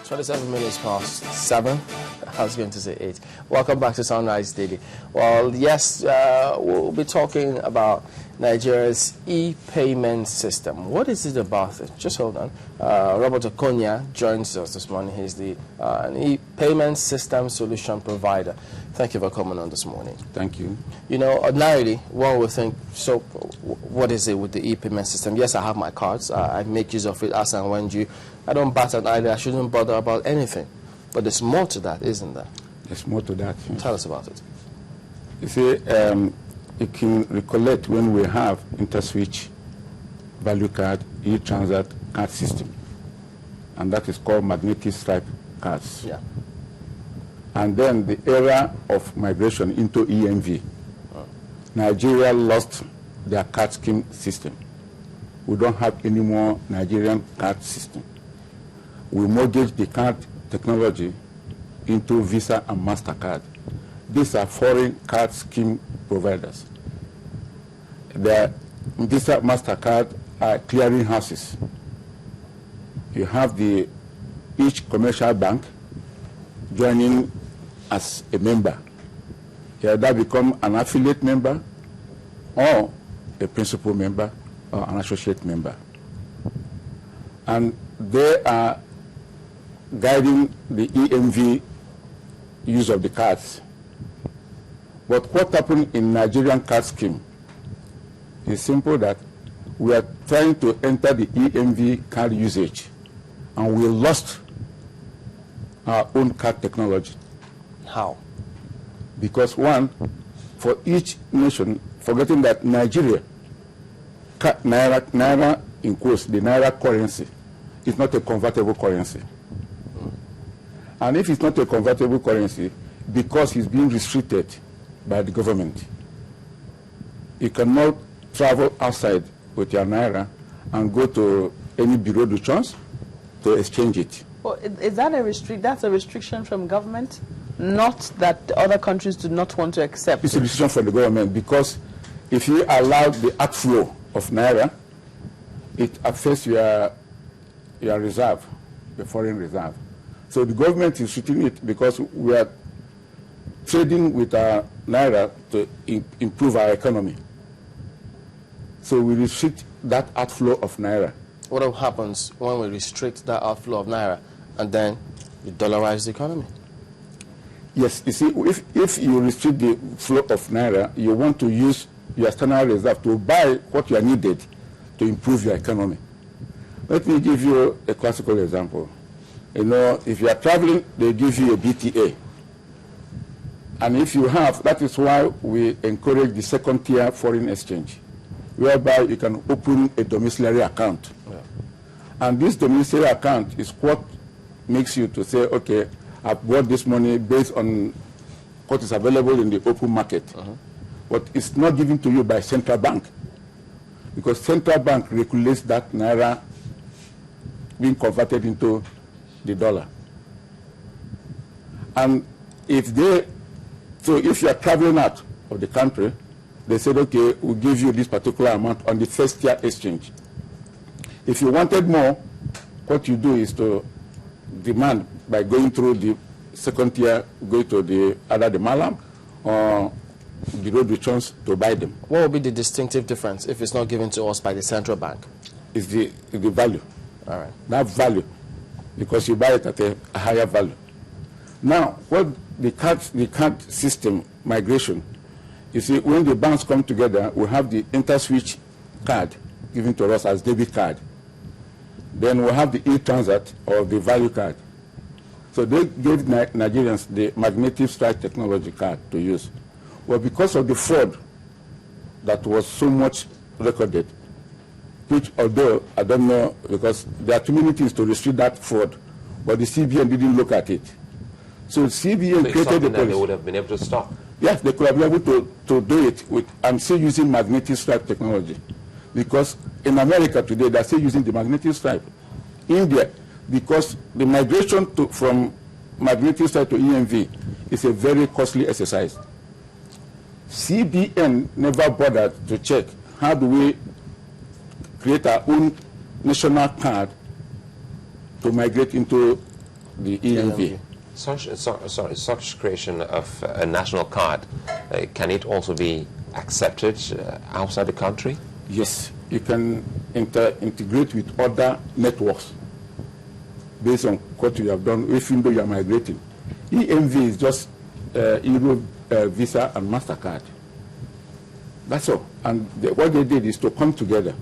27 minutes past 7. I was going to say 8. Welcome back to Sunrise Daily. Well, yes, we'll be talking about Nigeria's e-payment system. What is it about it? Just hold on. Robert Okonyia joins us this morning. He's the an e-payment system solution provider. Thank you for coming on this morning. Thank you. You know, ordinarily, one would think, so what is it with the e-payment system? Yes, I have my cards. I make use of it as and when due. I don't bat an eyelid. I shouldn't bother about anything. But there's more to that, isn't there? There's more to that. Yes. Tell us about it. You see, you can recollect when we have InterSwitch value card, e-transact card system. And that is called magnetic stripe cards. Yeah. And then the era of migration into EMV. Nigeria lost their card scheme system. We don't have any more Nigerian card system. We mortgage the card technology into Visa and MasterCard. These are foreign card scheme providers. The Visa, MasterCard are clearing houses. You have each commercial bank joining as a member. You either become an affiliate member or a principal member or an associate member. And they are guiding the EMV use of the cards. But what happened in Nigerian card scheme is simple, that we are trying to enter the EMV card usage and we lost our own card technology. How? Because one, for each nation, forgetting that Nigeria, Naira in quotes, the Naira currency, is not a convertible currency. And if it's not a convertible currency, because it's being restricted by the government, you cannot travel outside with your Naira and go to any bureau de change to exchange it. Well, is that that's a restriction from government? Not that other countries do not want to accept. It's a restriction from the government, because if you allow the outflow of Naira, it affects your reserve, the foreign reserve. So the government is restricting it because we are trading with our Naira to improve our economy. So we restrict that outflow of Naira. What happens when we restrict that outflow of Naira and then you dollarize the economy? Yes, you see, if you restrict the flow of Naira, you want to use your external reserve to buy what you are needed to improve your economy. Let me give you a classical example. You know, if you are traveling, they give you a BTA. And if you have, that is why we encourage the second tier foreign exchange, whereby you can open a domiciliary account. Yeah. And this domiciliary account is what makes you to say, okay, I've bought this money based on what is available in the open market. But it's not given to you by central bank, because central bank regulates that Naira being converted into the dollar. And if you are traveling out of the country, they said, okay, we'll give you this particular amount on the first tier exchange. If you wanted more, what you do is to demand by going through the second tier, go to either the Malam or the road returns to buy them. What will be the distinctive difference if it's not given to us by the central bank? It's the value. All right. That value, because you buy it at a higher value. Now, what the card system migration, you see, when the banks come together, we have the InterSwitch card given to us as debit card. Then we have the e-transact or the value card. So they gave Nigerians the magnetic stripe technology card to use. Well, because of the fraud that was so much recorded, which although I don't know, because there are too many things to restrict that fraud, but the CBN didn't look at it. So CBN created the policy. They would have been able to stop. Yes, they could have been able to do it with, I'm still using magnetic stripe technology. Because in America today, they're still using the magnetic stripe. India, because the migration from magnetic stripe to EMV is a very costly exercise. CBN never bothered to check how do we create our own national card to migrate into the EMV. Such creation of a national card, can it also be accepted outside the country? Yes, you can integrate with other networks based on what you have done, even though you are migrating. EMV is just Euro, Visa, and MasterCard. That's all. And what they did is to come together